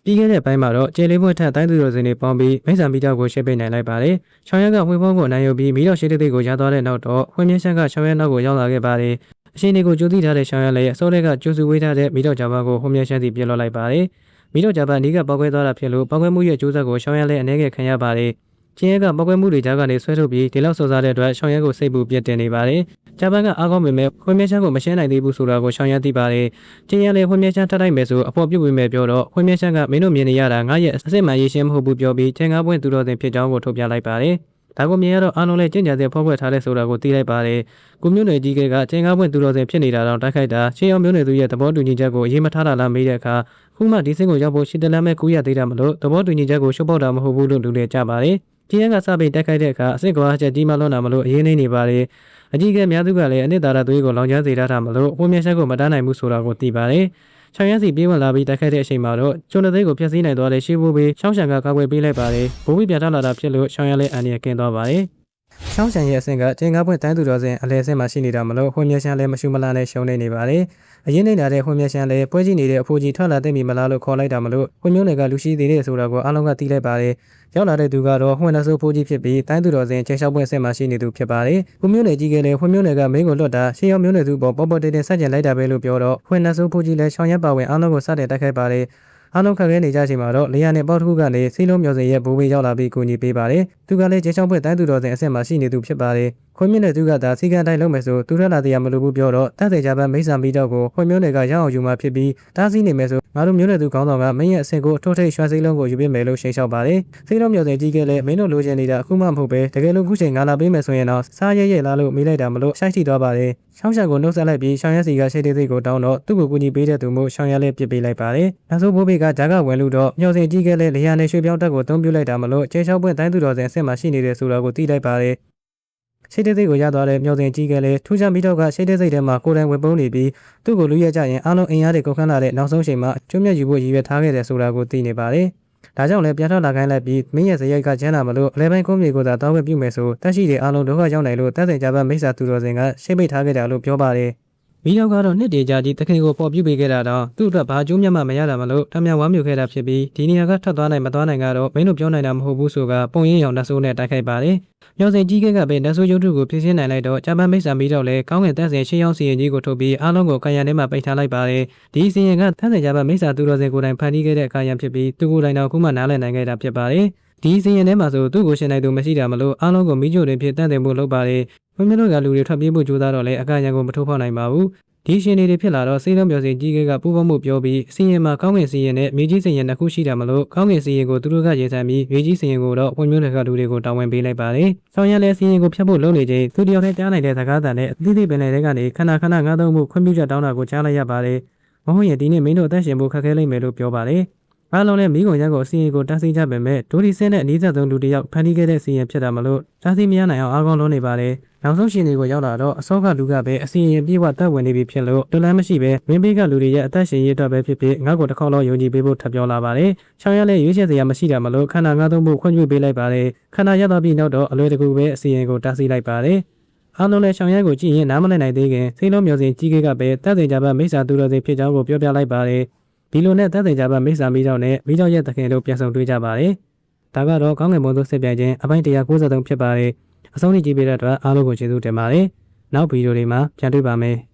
ပြီးခဲ့တဲ့ပိုင်းမှာတော့ကျေလေးပွင့်ထက်တိုင်းသူတော်စင်တွေပေါင်းပြီးမိတ်ဆာမီတောက်ကိုရှင်းပေးနိုင်လိုက်ပါတယ်။ချောင်းရဲကဝှေဖုံးကိုနိုင်ယူပြီးမီတောက်ရှိတဲ့ကိုရသွားတဲ့နောက်တော့ဝှေမြင့်ဆက်ကချောင်းရဲနောက်ကိုရောက်လာခဲ့ပါတယ်။အရှင်တွေကိုကြိုးသိထားတဲ့ချောင်းရဲလည်းအစိုးရကကျိုးစုဝေးထားတဲ့မီတောက်ဂျာဘာကိုဝှေမြင့်ဆက်စီပြစ်လွှတ်လိုက်ပါတယ်။မီတောက်ဂျာဘာနီးကပောက်ကွဲသွားတာဖြစ်လို့ပောက်ကွဲမှုရဲ့ကျိုးဆက်ကိုချောင်းရဲလည်းအနေငယ်ခံရပါတယ်။ချင်းရဲကပောက်ကွဲမှုတွေကြားကနေဆွဲထုတ်ပြီးဒီလောက်စောစားတဲ့အတွက်ချောင်းရဲကိုစိတ်ပူပြစ်တင်နေပါတယ်။ဂျာဘာကအားကောင်းပေမဲ့ဝှေမြင့်ဆက်ကိုမရှင်းနိုင်သေးဘူးဆိုတာကိုချောင်းရဲသိပါတယ်။ချင်းရဲလည်းဝှေမြင့်ဆက်ထပ်တိုက်မယ်ဆိုအပေါ်ပြုတ်ပြီးမဲ့ပြောတော့ဝှေမြင့်ဆက်ကမင်းတို့မြင်နေရတာငါရဲ့အစစ်မှန်ရေးရှင်းမဟုတ်ဘူးပြောပြီးချင်းကားပွင့်သူတော်စင်ဖြစ်ကြောင်းကိုထုတ်ပြလိုက်ပါတယ်။ဒါကိုမြင်ရတော့အားလုံးလည်းကြင်ကြတဲ့ဖောက်ခွက်ထားတဲ့ဆိုတာကိုသိလိုက်ပါတယ်။ကိုမျိုးနယ်ကြီးကချင်းကားပွင့်သူတော်စင်ဖြစ်နေတာတော့တိုက်ခိုက်တာရှေးအောင်မျိုးနယ်သူရဲ့သဘောတူညီချက်ကိုအရေးမထားတာလားမေးတဲ့အခါခုမှဒီစင်ကိုရောက်ဖို့ရှိတယ်လမ်းမဲ့ကူရသေးတာမလို့သဘောတူညီချက်ကိုရှုပ်ပေါက်တာမဟုတ်ဘူးလို့လူတွေကြပါတယ်။ချင်းကစပြီးတိုက်ခိုက်တဲ့အခါအစ်ကွာချက်ကြီးမလွန်တာမလို့အရေးနေပါတယ်။အကြီးကဲများသူကလည်းအနှစ်သာရသွေးကိုလောင်ကျွမ်းစေတာမလို့ဝှေမြင့်ဆက်ကိုမတန်းနိုင်ဘူးဆိုတာကိုသိပါတယ်။ချောင်းရစီပြေးဝင်လာပြီးတိုက်ခိုက်တဲ့အချိန်မှာတော့ကျွန်းတဲ့ကိုဖျက်ဆီးနိုင်သွားတဲ့ရှေးဘိုးဘေးချောင်းရှံကကာကွယ်ပေးလိုက်ပါတယ်။ဘိုးဘေးပြထားလာတာဖြစ်လို့ချောင်းရလည်းအန်ရကင်းသွားပါတယ်။ချောင်းရှံရဲ့အဆင့်ကချင်းကားပွင့်တိုင်းသူတော်စင်အလဲအဆင့်မှာရှိနေတာမလို့ဝှေမြင့်ရှံလည်းမရှုမလန်းနဲ့ရှုံနေပါတယ်။အရင်နေတာတဲ့ဝှေမြင့်ရှံလည်းပွဲကြည့်နေတဲ့အဖိုးကြီးထွက်လာတဲ့မိမလားလို့ခေါ်လိုက်တာမလို့ဝှေမျိုးနယ်ကလူရှိသေးတဲ့ဆိုတာကိုအားလုံးကသိလိုက်ပါတယ်။ရောက်လာတဲ့သူကတော့ဝှေနှဆိုးဖိုးကြီးဖြစ်ပြီးတိုင်းသူတော်စင်ချင်းလျှောက်ပွင့်အဆင့်မှာရှိနေသူဖြစ်ပါတယ်။ဝှေမျိုးနယ်ကြီးကလည်းဝှေမျိုးနယ်ကမင်းကိုလွတ်တာရှေးရောက်မျိုးနယ်သူပေါ်ပေါ်တင်ဆက်ကျင်လိုက်တာပဲလို့ပြောတော့ဝှေနှဆိုးဖိုးကြီးလည်းရှောင်းရက်ပါဝင်အားလုံးကိုစတဲ့တိုက်ခိုက်ပါတယ်။အားလုံးခက်ခဲနေကြချိန်မှာတော့လေယာဉ်နဲ့ပေါက်တစ်ခုကနေစီးလုံးမျိုးစင်ရဲ့ဘိုးဘေးရောက်လာပြီးကူညီပေးပါတယ်။သူကလည်းကျေချောင်းပွင့်တိုင်းသူတော်စင်အဆင့်မှာရှိနေသူဖြစ်ပါတယ်။ခွေးမြင့်တဲ့သူကသာစီကံတိုင်းလုံးမယ်ဆိုသူရလာတရားမလို့ဘူးပြောတော့တတ်တဲ့ကြပန်းမိတ်ဆာမီတော့ကိုခွေးမျိုးတွေကရအောင်ယူမှဖြစ်ပြီးတားဆီးနေမယ်ဆိုငါတို့မျိုးနယ်သူကောင်းဆောင်ကမင်းရဲ့အဆင့်ကိုထိုးထိတ်ရွှဲစိလုံးကိုယူပေးမယ်လို့ရှိန်လျှောက်ပါတယ်။စီးလုံးမျိုးစင်ကြီးကလည်းမင်းတို့လိုချင်နေတာအခုမှမဟုတ်ပဲတကယ်လို့ခုချိန်ငါလာပေးမယ်ဆိုရင်တော့စားရဲရဲလာလို့မေးလိုက်တာမလို့ရှိုက်ထိသွားပါတယ်။ရှောင်းရှံကိုနှုတ်ဆက်လိုက်ပြီးရှောင်းရဲစီကရှိတဲ့စိတ်ကိုတောင်းတော့သူ့ကိုကူညီပေးတဲ့သူမို့ရှောင်းရဲလည်းပြစ်ပေးလိုက်ပါတယ်။နောက်ဆုံးဘိုးဘေးကဂျာကဝင်လို့တော့မျိုးစင်ကြီးကလည်းလေယာဉ်နဲ့ရွှေပြောင်းတက်ကိုအသုံးပြုလိုက်တာမလို့ကျေချောင်းပွင့်တိုင်းသူတော်စင်အဆင့်မှာရှိနေတဲ့ဆိုတာကိုသိလိုက်ပါတယ်။ရှိတဲ့စိတ်ကိုရသွားတဲ့မျိုးစင်ကြီးကလည်းထူးခြားပြီးတော့ကရှိတဲ့စိတ်ထဲမှာကိုယ်တိုင်ဝင်ပုံးနေပြီးသူ့ကိုလူရကြရင်အားလုံးအင်အားတွေကုန်ခန်းလာတဲ့နောက်ဆုံးချိန်မှာကျွမ်းမြတ်ယူဖို့ရည်ရွယ်ထားခဲ့တယ်ဆိုတာကိုသိနေပါတယ်။ဒါကြောင့်လည်းပြန်ထွက်လာခိုင်းလိုက်ပြီးမင်းရဲ့ဇယိုက်ကကျန်းလာမလို့အလဲပိုင်းကုန်းမြေကိုသာတောင်းဝဲပြုမယ်ဆိုတက်ရှိတဲ့အားလုံးဒုက္ခရောက်နိုင်လို့တက်စင်ကြပမိစ္ဆာသူတော်စင်ကရှင်းပိတ်ထားခဲ့တယ်လို့ပြောပါတယ်။မိတော့ကတော့နှစ်တည်ကြာကြီးတခင်ကိုပေါ်ပြုပေးခဲ့တာတော့သူ့အတွက်ဘာကျိုးမြတ်မှမရတာမလို့တမန်ဝမ်းမြူခဲ့တာဖြစ်ပြီးဒီနေရာကထွက်သွားနိုင်မသွားနိုင်ကတော့မင်းတို့ပြောနိုင်တာမဟုတ်ဘူးဆိုကပုံရင်းရောင်နှဆိုးနဲ့တိုက်ခိုက်ပါတယ်။မျိုးစင်ကြီးကပဲနှဆိုးရုပ်ထုကိုဖြည့်ရှင်းနိုင်လိုက်တော့ဂျပန်မိစ္ဆာမီတော့လဲကောင်းကင်တက်စင်ရှေးရောက်စီရင်ကြီးကိုထုတ်ပြီးအားလုံးကိုကာယံထဲမှာပိတ်ထားလိုက်ပါတယ်။ဒီစီရင်ကတက်စင်ဂျပန်မိစ္ဆာသူတော်စင်ကိုယ်တိုင်ဖန်တီးခဲ့တဲ့ကာယံဖြစ်ပြီးသူကိုယ်တိုင်တော့ခုမှနားလည်နိုင်ခဲ့တာဖြစ်ပါတယ်။ဒီစီရင်ထဲမှာဆိုသူ့ကိုရှင်နိုင်သူမရှိတာမလို့အားလုံးကိုမိကြိုတွင်ဖြစ်တန့်တယ်မှုလုပ်ပါတယ်။မင်းတို့ကလူတွေထွက်ပြေးဖို့ကြိုးစားတော့လဲအကာယံကိုမထိုးဖောက်နိုင်ပါဘူး။ဒီရှင်တွေဖြစ်လာတော့စေးလုံးမျိုးစင်ကြီးကပူပေါင်းမှုပြောပြီးစီရင်မှာကောင်းကင်စီရင်နဲ့မြေကြီးစီရင်တစ်ခုရှိတာမလို့ကောင်းကင်စီရင်ကိုသူတို့ကရေဆန်ပြီးမြေကြီးစီရင်ကိုတော့ဝမျိုးတွေကလူတွေကိုတာဝန်ပေးလိုက်ပါတယ်။ဆောင်းရလဲစီရင်ကိုဖျက်ဖို့လုပ်နေချိန်သူတယောက်တည်းကြားနိုင်တဲ့စကားသံနဲ့အသီးသီးပင်လယ်တွေကနေခဏခဏငါးသုံးမှုခွင့်ပြုချက်တောင်းတာကိုကြားလိုက်ရပါတယ်။မဟုတ်ရင်ဒီနေ့မင်းတို့အသက်ရှင်ဖို့ခက်ခဲလိမ့်မယ်လို့ပြောပါတယ်။အားလုံးလည်းမိကုန်ရန်ကိုစီရင်ကိုတားဆီးကြပေမဲ့ဒိုဒီစင်းနဲ့အနည်းဆုံးလူတစ်ယောက်ဖန်တီးခဲ့တဲ့စီရင်ဖြစ်တာမလို့တားဆီးမရနိုင်အောင်အားကောင်းလုံးနေပါတယ်။နောက်ဆုံးရှင်တွေကိုရောက်လာတော့အစောကလူကပဲအစီရင်ပြေဝတ်ဝင်နေပြီဖြစ်လို့တလန်းမရှိပဲမင်းဘေးကလူတွေရဲ့အသက်ရှင်ရေးအတွက်ပဲဖြစ်ဖြစ်ငါ့ကိုတစ်ခေါက်လောက်ယုံကြည်ပေးဖို့ထပ်ပြောလာပါတယ်။ချောင်းရလဲရွေးချယ်စရာမရှိတာမလို့ခန္ဓာငါးသုံးဖို့ခွင့်ပြုပေးလိုက်ပါတယ်။ခန္ဓာရတော့ပြီးနောက်တော့အလွယ်တကူပဲအစီရင်ကိုတားဆီးလိုက်ပါတယ်။အားလုံးလည်းချောင်းရကိုကြည့်ရင်နားမလည်နိုင်သေးခင်စိတ်လုံးမျိုးစင်ကြီးကပဲတက်စင်ကြပါမိစ္ဆာသူတော်စင်ဖြစ်ကြောင်းကိုပြောပြလိုက်ပါတယ်။ဒီလိုနဲ့တက်စင်ကြပါမိစ္ဆာမိတော့နဲ့မိတော့ရဲ့တခင်တို့ပြန်ဆောင်တွေ့ကြပါတယ်။ဒါကတော့ကောင်းကင်ဘုံသို့ဆက်ပြိုင်ခြင်းအပိုင်း193ဖြစ်ပါတယ်။အဆုံးထိကြည့်ပေးတဲ့အတွက်အားလုံးကိုကျေးဇူးတင်ပါတယ်။နောက်ဗီဒီယိုတွေမှာပြန်တွေ့ပါမယ်။